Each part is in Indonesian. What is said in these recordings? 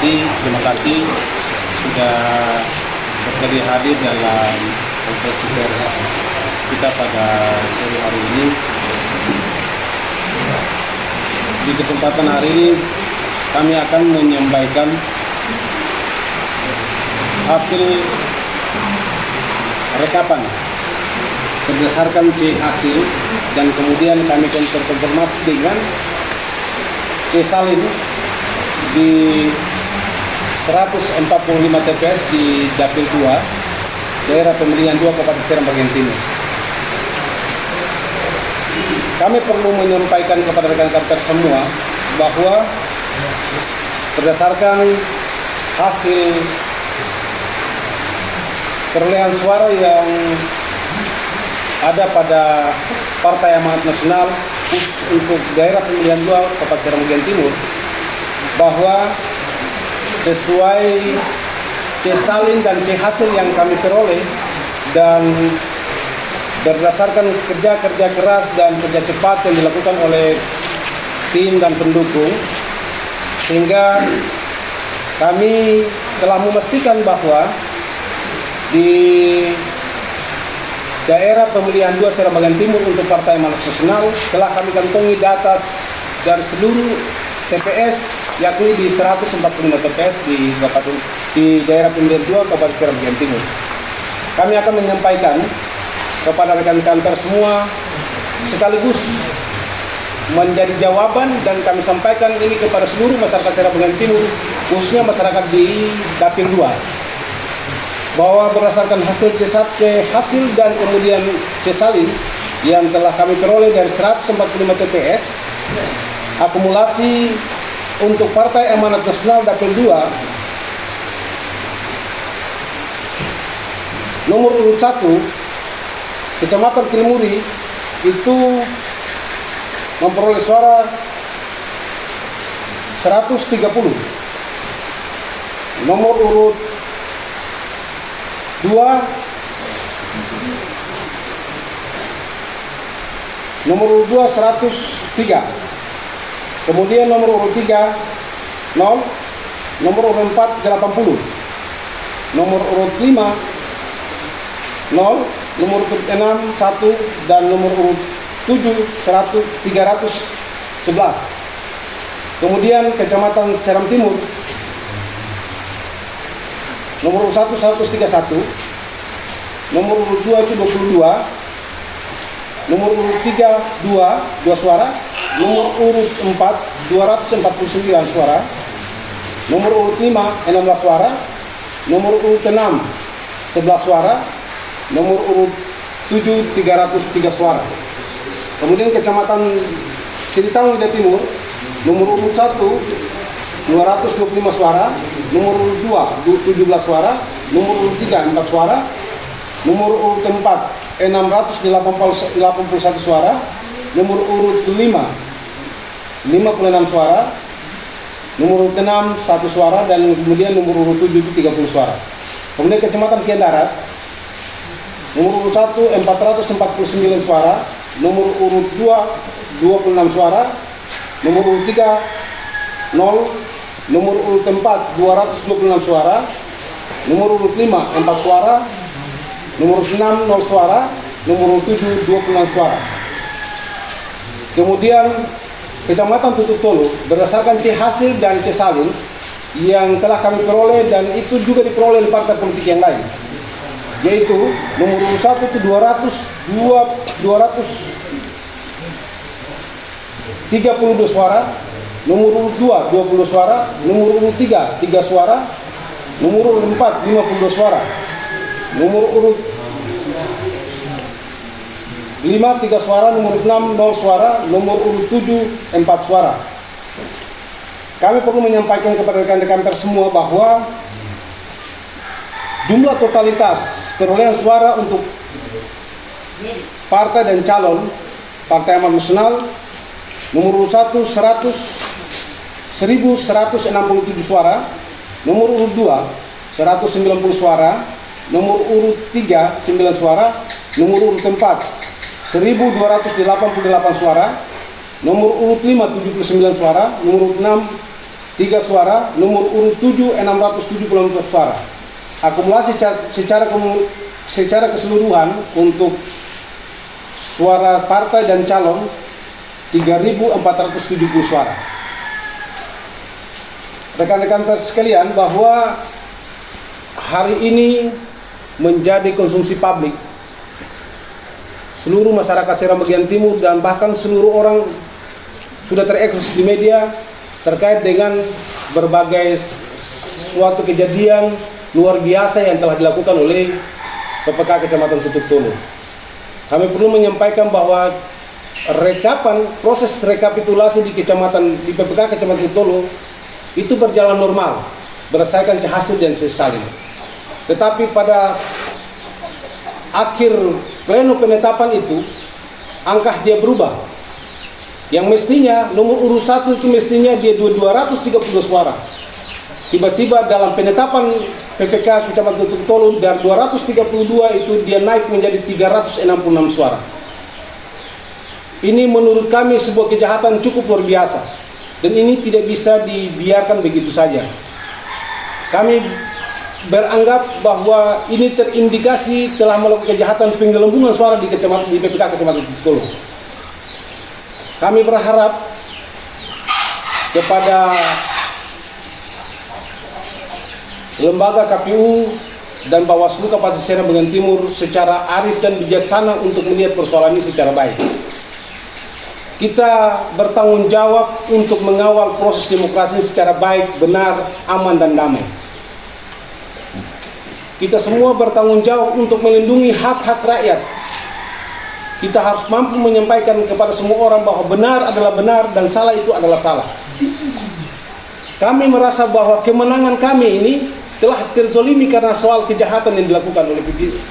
hormati, terima kasih sudah bersedia hadir dalam konferensi pers kita pada sore hari ini. Di kesempatan hari ini kami akan menyampaikan hasil rekapan berdasarkan C hasil dan kemudian kami konfirmasi dengan C salin di 145 TPS di Dapil 2 Daerah Pemilihan 2 Kabupaten Seram bagian Timur. Kami perlu menyampaikan kepada rekan-rekan semua bahwa berdasarkan hasil perolehan suara yang ada pada Partai Amanat Nasional khusus untuk Daerah Pemilihan 2 Kabupaten Seram bagian Timur, bahwa sesuai C salin dan C hasil yang kami peroleh dan berdasarkan kerja keras dan kerja cepat yang dilakukan oleh tim dan pendukung, sehingga kami telah memastikan bahwa di Daerah Pemilihan 2 Seram bagian Timur untuk Partai Amanat Nasional telah kami kantongi data dari seluruh TPS, yakni di 145 TPS di Daerah Pemilihan 2 Kabupaten Seram bagian Timur. Kami akan menyampaikan kepada rekan-rekan pers semua sekaligus menjadi jawaban, dan kami sampaikan ini kepada seluruh masyarakat Seram bagian Timur, khususnya masyarakat di Dapil 2, bahwa berdasarkan hasil C hasil dan kemudian C salin yang telah kami peroleh dari 145 TPS, akumulasi untuk Partai Amanat Nasional Dapil 2 nomor urut 1 Kecamatan Kilmuri itu memperoleh suara 130. Nomor urut 2 103. Kemudian nomor urut 3 0, nomor urut 4 80, nomor urut 5 0, nomor urut 6 1, dan nomor urut 7 311. Kemudian Kecamatan Seram Timur nomor urut 1 131, nomor urut 2 itu 22, nomor urut 3 2 suara, nomor urut 4 249 suara, nomor urut 5 16 suara, nomor urut 6 11 suara, nomor urut 7 303 suara. Kemudian Kecamatan Sititang Wida Timur nomor urut 1 225 suara, nomor urut 2 17 suara, nomor urut 3 4 suara, nomor urut 4 681 suara, nomor urut 5 56 suara, nomor urut 6 1 suara, dan kemudian nomor urut 7 itu 30 suara. Kemudian Kecamatan Kian Darat nomor urut 1 449 suara, nomor urut 2 26 suara, nomor urut 3 0, nomor urut 4 226 suara, nomor urut 5 4 suara, nomor urut 6 0 suara, nomor urut 7 26 suara. Kemudian Kecamatan Tutuk Tolo berdasarkan C hasil dan C salin yang telah kami peroleh, dan itu juga diperoleh oleh partai politik yang lain, yaitu nomor urut 1 itu 232 suara, nomor urut 2 20 suara, nomor urut 3 suara, nomor urut 4 52 suara, nomor urut 5 3 suara, nomor urut 6 0 suara, nomor urut 7 4 suara. Kami perlu menyampaikan kepada rekan-rekan pers semua bahwa jumlah totalitas perolehan suara untuk partai dan calon Partai Amanat Nasional nomor urut 1 1167 suara, nomor urut 2 190 suara, nomor urut 3 9 suara, nomor urut 4 1288 suara, nomor urut 5 79 suara, nomor urut 6 3 suara, nomor urut 7 674 suara. Akumulasi secara keseluruhan untuk suara partai dan calon 3.470 suara. Rekan-rekan pers sekalian, bahwa hari ini menjadi konsumsi publik seluruh masyarakat Seram bagian timur, dan bahkan seluruh orang sudah terekspos di media terkait dengan berbagai suatu kejadian luar biasa yang telah dilakukan oleh PPK Kecamatan Tutuk Tolo. Kami perlu menyampaikan bahwa proses rekapitulasi di PPK Kecamatan Tutuk Tolo itu berjalan normal berdasarkan hasil dan salin. Tetapi pada akhir pleno penetapan itu, angka dia berubah. Yang mestinya nomor urut 1 itu mestinya dia 232 suara. Tiba-tiba dalam penetapan PPK Kecamatan Tutuk Tolo dari 232 itu dia naik menjadi 366 suara. Ini menurut kami sebuah kejahatan cukup luar biasa, dan ini tidak bisa dibiarkan begitu saja. Kami beranggap bahwa ini terindikasi telah melakukan kejahatan penggelembungan suara di PPK Kecamatan Tutuk Tolo. Kami berharap kepada lembaga KPU dan Bawaslu Kabupaten Seram bagian timur secara arif dan bijaksana untuk melihat persoalan ini secara baik. Kita bertanggung jawab untuk mengawal proses demokrasi secara baik, benar, aman, dan damai. Kita semua bertanggung jawab untuk melindungi hak-hak rakyat. Kita harus mampu menyampaikan kepada semua orang bahwa benar adalah benar dan salah itu adalah salah. Kami merasa bahwa kemenangan kami ini telah terzolimi karena soal kejahatan yang dilakukan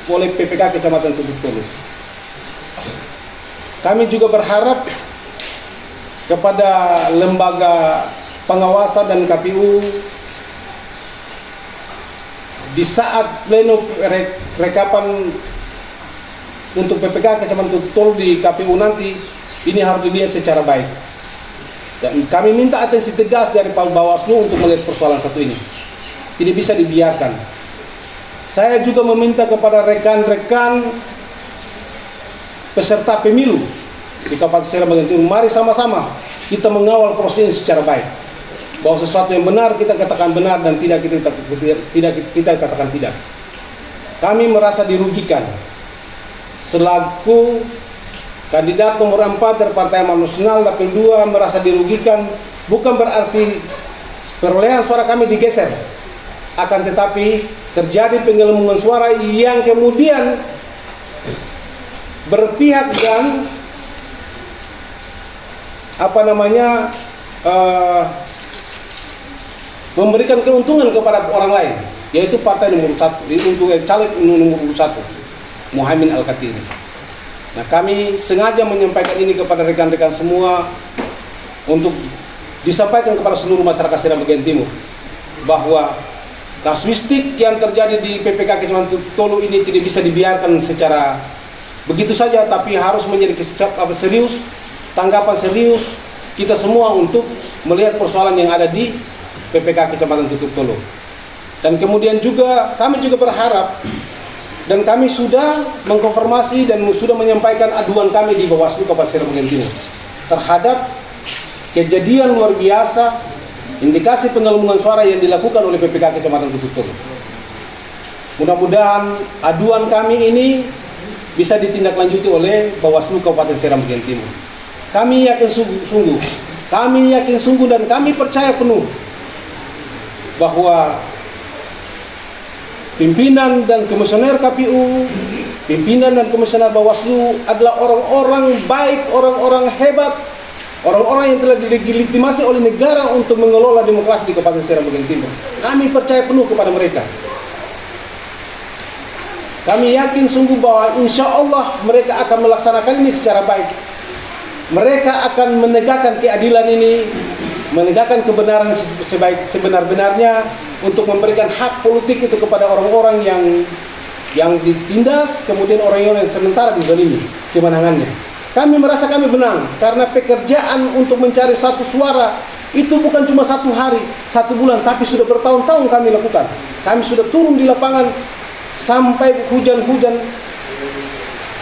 oleh PPK Kecamatan Tutuk Tolo. Kami juga berharap kepada lembaga pengawasan dan KPU di saat pleno rekapan untuk PPK Kecamatan Tutuk Tolo di KPU nanti, ini harus dilihat secara baik. Dan kami minta atensi tegas dari Bawaslu untuk melihat persoalan satu ini. Tidak bisa dibiarkan. Saya juga meminta kepada rekan-rekan peserta pemilu di Kabupaten Seram bagian timur, mari sama-sama kita mengawal proses ini secara baik. Bahwa sesuatu yang benar kita katakan benar dan tidak kita katakan tidak. Kami merasa dirugikan selaku kandidat nomor 4 dari Partai Amanat Nasional Dapil 2 merasa dirugikan, bukan berarti perolehan suara kami digeser, akan tetapi terjadi penggelembungan suara yang kemudian berpihak dan memberikan keuntungan kepada orang lain, yaitu partai nomor 1 untuk caleg nomor 1 Muhaimin Al-Katiri. Nah, kami sengaja menyampaikan ini kepada rekan-rekan semua untuk disampaikan kepada seluruh masyarakat Seram bagian timur bahwa kasuistik yang terjadi di PPK Kecamatan Tutuk Tolo ini tidak bisa dibiarkan secara begitu saja, tapi harus menjadi serius, tanggapan serius kita semua untuk melihat persoalan yang ada di PPK Kecamatan Tutuk Tolo. Dan kemudian juga kami juga berharap, dan kami sudah mengkonfirmasi dan sudah menyampaikan aduan kami di Bawaslu Kabupaten Seram bagian timur terhadap kejadian luar biasa indikasi penggelembungan suara yang dilakukan oleh PPK Kecamatan Tutuk Tolo. Mudah-mudahan aduan kami ini bisa ditindaklanjuti oleh Bawaslu Kabupaten Seram bagian timur. Kami yakin sungguh dan kami percaya penuh bahwa pimpinan dan komisioner KPU, pimpinan dan komisioner Bawaslu adalah orang-orang baik, orang-orang hebat, orang-orang yang telah dilegitimasi oleh negara untuk mengelola demokrasi di Kabupaten Seram bagian timur. Kami percaya penuh kepada mereka. Kami yakin sungguh bahwa insya Allah mereka akan melaksanakan ini secara baik. Mereka akan menegakkan keadilan ini, menegakkan kebenaran sebenar-benarnya untuk memberikan hak politik itu kepada orang-orang yang ditindas, kemudian orang-orang yang sementara dizalimi kemenangannya. Kami merasa kami menang karena pekerjaan untuk mencari satu suara Itu bukan cuma 1 hari, 1 bulan, tapi sudah bertahun-tahun kami lakukan. Kami sudah turun di lapangan sampai hujan-hujan,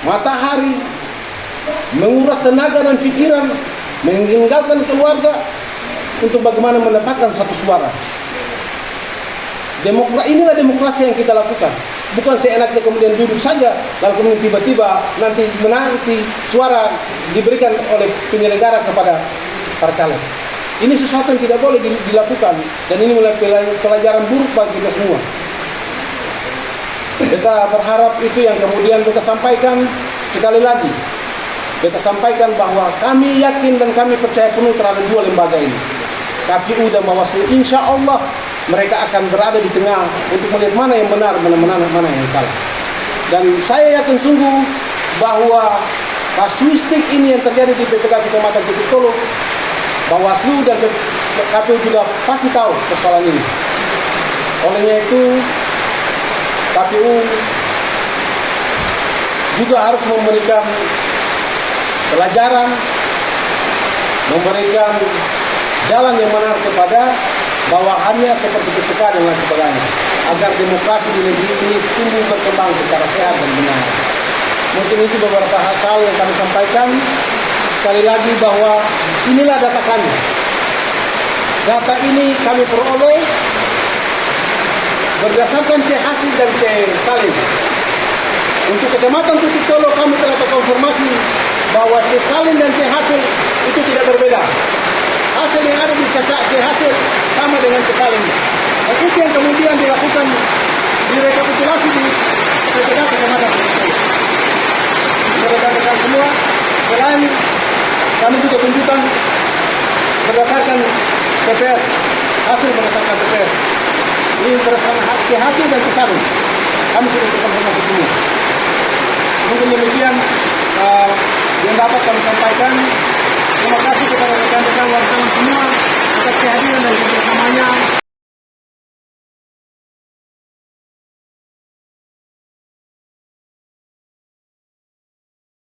matahari, menguras tenaga dan pikiran, meninggalkan keluarga untuk bagaimana mendapatkan satu suara. Inilah demokrasi yang kita lakukan. Bukan seenaknya kemudian duduk saja, lalu kemudian tiba-tiba nanti suara diberikan oleh penyelenggara kepada para caleg. Ini sesuatu yang tidak boleh dilakukan, dan ini mulai pelajaran buruk bagi kita semua. Kita berharap itu yang kemudian kita sampaikan sekali lagi. Kita sampaikan bahwa kami yakin dan kami percaya penuh terhadap 2 lembaga ini, KPU dan Bawaslu. Insya Allah mereka akan berada di tengah untuk melihat mana yang benar, mana yang salah. Dan saya yakin sungguh bahwa kasuistik ini yang terjadi di PPK Kecamatan Titik Tolo, Bawaslu dan KPU juga pasti tahu persoalan ini. Olehnya itu KPU juga harus memberikan pelajaran, memberikan jalan yang benar kepada bawahannya seperti PPK dan lain sebagainya, agar demokrasi di negeri ini tumbuh berkembang secara sehat dan benar. Mungkin itu beberapa hal yang kami sampaikan. Sekali lagi bahwa inilah data kami. Data ini kami peroleh berdasarkan C hasil dan C salin. Untuk Kecamatan Titik Tolo kami telah terkonfirmasi bahwa C salin dan C hasil itu tidak berbeda. Hasil yang ada di C hasil sama dengan C salin. Dan itu yang kemudian dilakukan direkapitulasi di PPK Kecamatan Titik Tolo. Rekan-rekan semua, selain kami juga tunjukkan berdasarkan TPS, hasil berdasarkan TPS. Ini berdasarkan hasil dan kesalin. Kami sudah terkonfirmasi semua. Mungkin demikian yang dapat kami sampaikan. Terima kasih kepada rekan-rekan wartawan semua atas kehadiran dan kebersamanya.